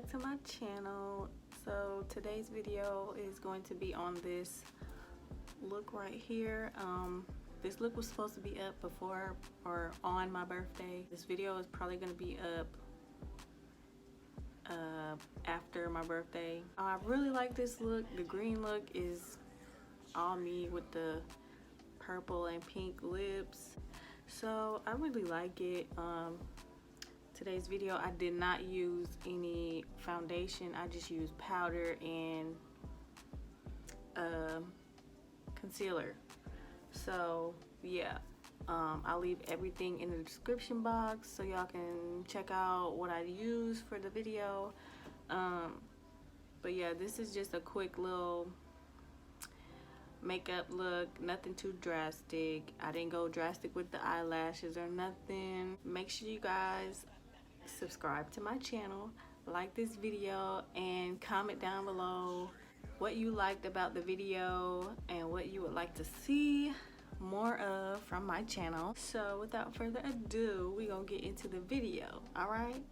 back to my channel. So today's video is going to be on this look right here. This look was supposed to be up before or on my birthday. This video is probably going to be up after my birthday. I really like this look. The green look is all me with the purple and pink lips, so I really like it. Today's video I did not use any foundation. I just used powder and concealer. So yeah, I'll leave everything in the description box so y'all can check out what I use for the video. But yeah, this is just a quick little makeup look, nothing too drastic. I didn't go drastic with the eyelashes or nothing. Make sure you guys subscribe to my channel, like this video, and comment down below what you liked about the video and what you would like to see more of from my channel. So without further ado, we're gonna get into the video. All right.